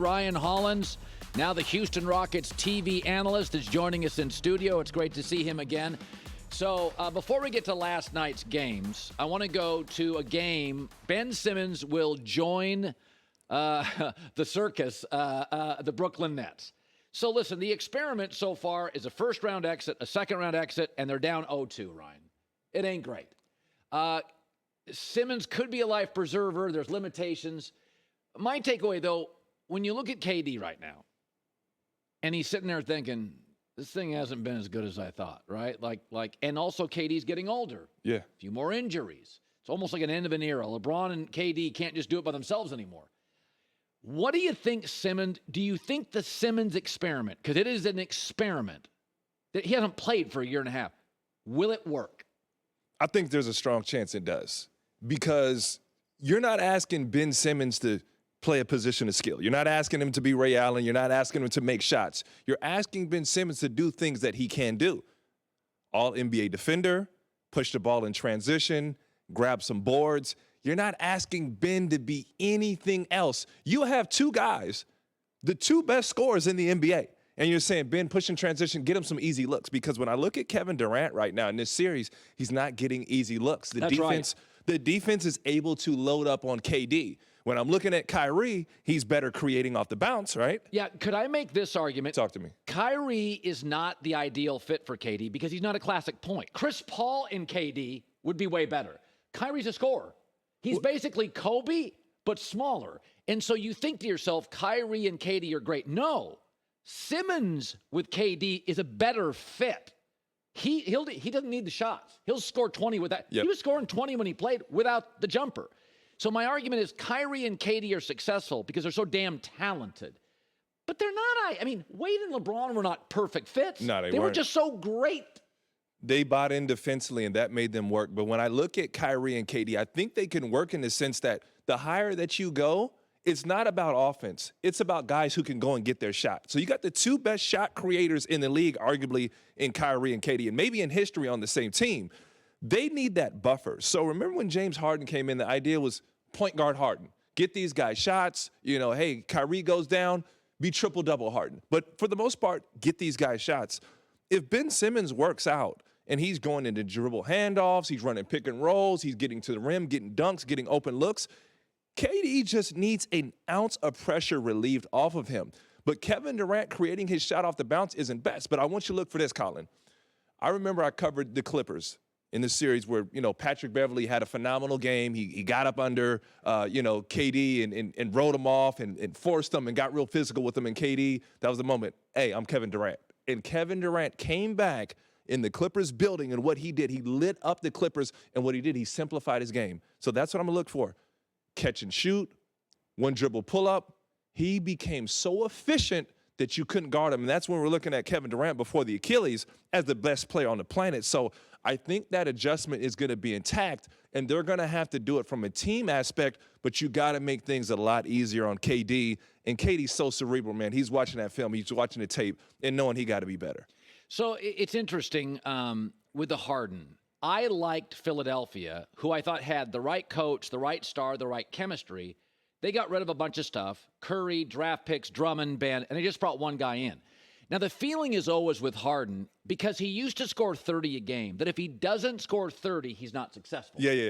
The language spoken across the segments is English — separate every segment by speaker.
Speaker 1: Ryan Hollins, now the Houston Rockets TV analyst, is joining us in studio. It's great to see him again. So before we get to last night's games, I want to go to a game. Ben Simmons will join the circus, the Brooklyn Nets. So listen, the experiment so far is a first-round exit, a second-round exit, and they're down 0-2, Ryan. It ain't great. Simmons could be a life preserver. There's limitations. My takeaway, though, when you look at KD right now, and he's sitting there thinking, this thing hasn't been as good as I thought, right? And also KD's getting older.
Speaker 2: Yeah.
Speaker 1: A few more injuries. It's almost like an end of an era. LeBron and KD can't just do it by themselves anymore. What do you think, Simmons? Do you think the Simmons experiment, because it is an experiment, that he hasn't played for a year and a half, will it work?
Speaker 2: I think there's a strong chance it does, because you're not asking Ben Simmons to play a position of skill. You're not asking him to be Ray Allen. You're not asking him to make shots. You're asking Ben Simmons to do things that he can do. All NBA defender, push the ball in transition, grab some boards. You're not asking Ben to be anything else. You have two guys, the two best scorers in the NBA. And you're saying, Ben, push in transition, get him some easy looks. Because when I look at Kevin Durant right now in this series, he's not getting easy looks. The defense is able to load up on KD. When I'm looking at Kyrie, he's better creating off the bounce, right?
Speaker 1: Yeah, could I make this argument?
Speaker 2: Talk to me.
Speaker 1: Kyrie is not the ideal fit for KD because he's not a classic point. Chris Paul and KD would be way better. Kyrie's a scorer. He's basically Kobe, but smaller. And so you think to yourself, Kyrie and KD are great. No, Simmons with KD is a better fit. He doesn't need the shots. He'll score 20 with that.
Speaker 2: Yep.
Speaker 1: He was scoring 20 when he played without the jumper. So my argument is Kyrie and KD are successful because they're so damn talented. But they're not. I mean, Wade and LeBron were not perfect fits.
Speaker 2: No,
Speaker 1: they were just so great.
Speaker 2: They bought in defensively, and that made them work. But when I look at Kyrie and KD, I think they can work in the sense that the higher that you go, it's not about offense. It's about guys who can go and get their shot. So you got the two best shot creators in the league, arguably, in Kyrie and KD, and maybe in history on the same team. They need that buffer. So remember when James Harden came in, the idea was point guard Harden. Get these guys shots. Hey, Kyrie goes down, be triple-double Harden. But for the most part, get these guys shots. If Ben Simmons works out, and he's going into dribble handoffs, he's running pick and rolls, he's getting to the rim, getting dunks, getting open looks, KD just needs an ounce of pressure relieved off of him. But Kevin Durant creating his shot off the bounce isn't best. But I want you to look for this, Colin. I remember I covered the Clippers in the series where, Patrick Beverley had a phenomenal game. He got up under, KD and rode him off and forced him and got real physical with him. And KD, that was the moment, hey, I'm Kevin Durant. And Kevin Durant came back in the Clippers building, and what he did, he lit up the Clippers, and what he did, he simplified his game. So that's what I'm going to look for. Catch and shoot, one dribble pull-up. He became so efficient that you couldn't guard him, and that's when we're looking at Kevin Durant before the Achilles as the best player on the planet. So I think that adjustment is going to be intact, and they're going to have to do it from a team aspect, but you got to make things a lot easier on KD. And KD's so cerebral, man. He's watching that film, he's watching the tape, and knowing he got to be better.
Speaker 1: So it's interesting with the Harden. I liked Philadelphia, who I thought had the right coach, the right star, the right chemistry. They got rid of a bunch of stuff, Curry, draft picks, Drummond, Ben, and they just brought one guy in. Now, the feeling is always with Harden, because he used to score 30 a game, that if he doesn't score 30, he's not successful.
Speaker 2: Yeah.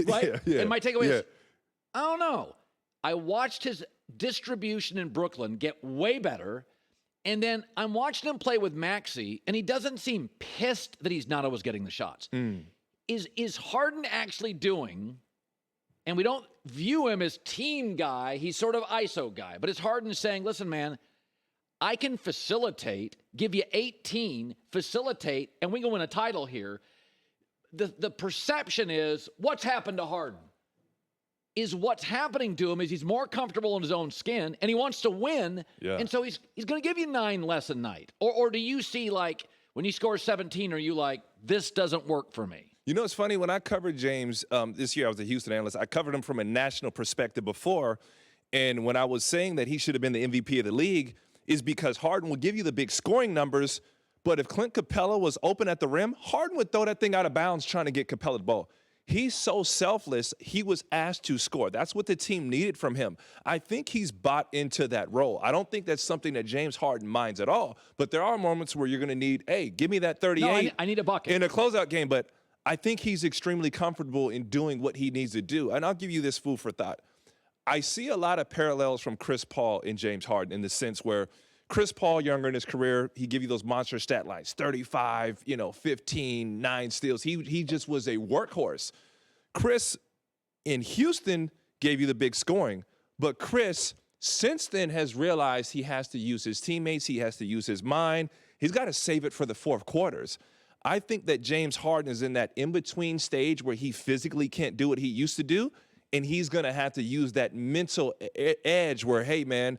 Speaker 1: Right?
Speaker 2: Yeah.
Speaker 1: And my takeaway is, I don't know. I watched his distribution in Brooklyn get way better, and then I'm watching him play with Maxey, and he doesn't seem pissed that he's not always getting the shots. Is Harden actually doing, and we don't view him as team guy, he's sort of ISO guy, but is Harden saying, listen, man, I can facilitate, give you 18, facilitate, and we can win a title here. The perception is, what's happened to Harden? Is what's happening to him is he's more comfortable in his own skin, and he wants to win, and so he's going to give you 9 less a night. Or do you see, like, when he scores 17, are you like, this doesn't work for me?
Speaker 2: It's funny, when I covered James this year, I was a Houston analyst. I covered him from a national perspective before, and when I was saying that he should have been the MVP of the league is because Harden will give you the big scoring numbers, but if Clint Capella was open at the rim, Harden would throw that thing out of bounds trying to get Capella the ball. He's so selfless, he was asked to score. That's what the team needed from him. I think he's bought into that role. I don't think that's something that James Harden minds at all. But there are moments where you're going to need, hey, give me that 38.
Speaker 1: No, I need a bucket.
Speaker 2: In a closeout game. But I think he's extremely comfortable in doing what he needs to do. And I'll give you this food for thought. I see a lot of parallels from Chris Paul and James Harden in the sense where Chris Paul, younger in his career, he give you those monster stat lines, 35, 15, 9 steals. He just was a workhorse. Chris in Houston gave you the big scoring, but Chris since then has realized he has to use his teammates, he has to use his mind. He's got to save it for the fourth quarters. I think that James Harden is in that in-between stage where he physically can't do what he used to do, and he's going to have to use that mental edge where, hey, man,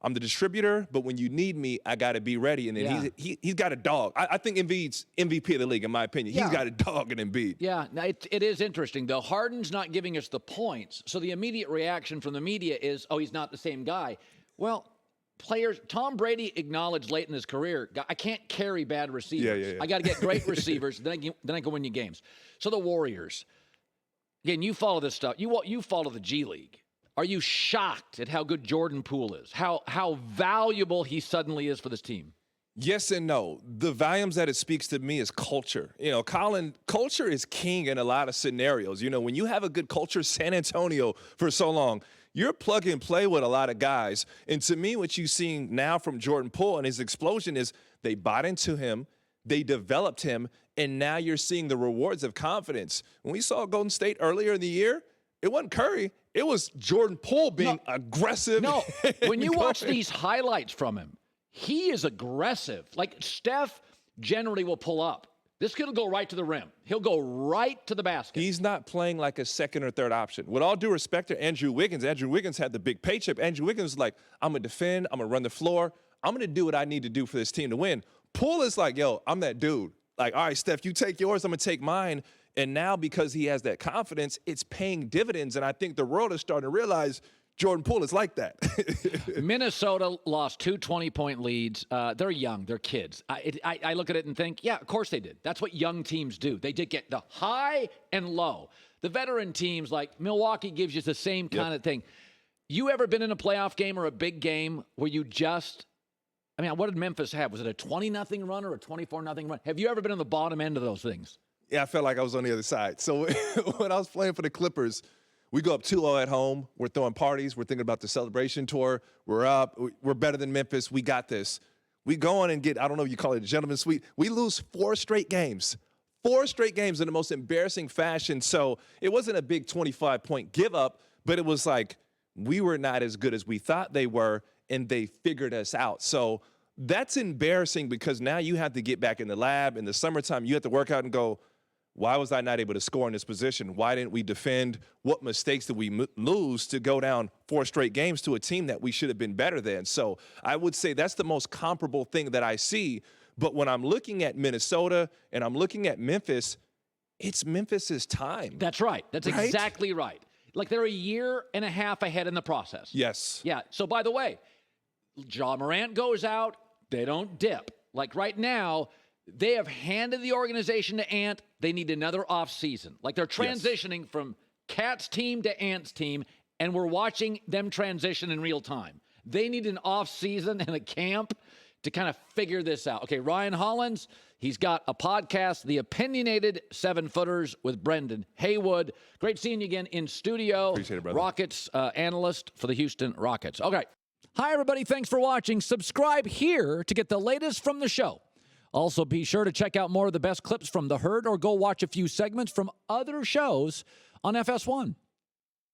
Speaker 2: I'm the distributor, but when you need me, I got to be ready. And then he's got a dog. I think Embiid's MVP of the league, in my opinion. Yeah. He's got a dog in Embiid.
Speaker 1: Yeah, now it is interesting, though. Harden's not giving us the points, so the immediate reaction from the media is, oh, he's not the same guy. Well, players, Tom Brady acknowledged late in his career, I can't carry bad receivers.
Speaker 2: Yeah.
Speaker 1: I got to get great receivers, then I can win you games. So the Warriors, again, you follow this stuff. You follow the G League. Are you shocked at how good Jordan Poole is? How valuable he suddenly is for this team?
Speaker 2: Yes and no. The volumes that it speaks to me is culture. Colin, culture is king in a lot of scenarios. When you have a good culture, San Antonio for so long, you're plug and play with a lot of guys. And to me, what you're seeing now from Jordan Poole and his explosion is they bought into him, they developed him, and now you're seeing the rewards of confidence. When we saw Golden State earlier in the year, it wasn't Curry. It was Jordan Poole being aggressive.
Speaker 1: No, when you watch these highlights from him, he is aggressive. Like Steph generally will pull up. This kid will go right to the rim. He'll go right to the basket.
Speaker 2: He's not playing like a second or third option. With all due respect to Andrew Wiggins had the big paycheck. Andrew Wiggins was like, I'm going to defend. I'm going to run the floor. I'm going to do what I need to do for this team to win. Poole is like, yo, I'm that dude. Like, all right, Steph, you take yours. I'm going to take mine. And now because he has that confidence, it's paying dividends. And I think the world is starting to realize Jordan Poole is like that.
Speaker 1: Minnesota lost 2 20-point leads. They're young. They're kids. I look at it and think, yeah, of course they did. That's what young teams do. They did get the high and low. The veteran teams like Milwaukee gives you the same kind of thing. You ever been in a playoff game or a big game where you just – what did Memphis have? Was it a 20-0 run or a 24-0 run? Have you ever been on the bottom end of those things?
Speaker 2: Yeah, I felt like I was on the other side. So when I was playing for the Clippers, we go up 2-0 at home. We're throwing parties. We're thinking about the celebration tour. We're up. We're better than Memphis. We got this. We go on and get, I don't know if you call it a gentleman's suite. We lose 4 straight games. 4 straight games in the most embarrassing fashion. So it wasn't a big 25-point give up, but it was like we were not as good as we thought they were, and they figured us out. So that's embarrassing because now you have to get back in the lab. In the summertime, you have to work out and go, why was I not able to score in this position? Why didn't we defend? What mistakes did we lose to go down 4 straight games to a team that we should have been better than? So I would say that's the most comparable thing that I see. But when I'm looking at Minnesota and I'm looking at Memphis, it's Memphis's time.
Speaker 1: That's right. That's exactly right. Like they're a year and a half ahead in the process.
Speaker 2: Yes.
Speaker 1: Yeah. So by the way, Ja Morant goes out. They don't dip. Like right now, they have handed the organization to Ant. They need another offseason. Like they're transitioning from Cat's team to Ant's team, and we're watching them transition in real time. They need an offseason and a camp to kind of figure this out. Okay, Ryan Hollins, he's got a podcast, The Opinionated 7-Footers with Brendan Haywood. Great seeing you again in studio.
Speaker 2: Appreciate it, brother.
Speaker 1: Rockets analyst for the Houston Rockets. Okay. Hi, everybody. Thanks for watching. Subscribe here to get the latest from the show. Also, be sure to check out more of the best clips from The Herd or go watch a few segments from other shows on FS1.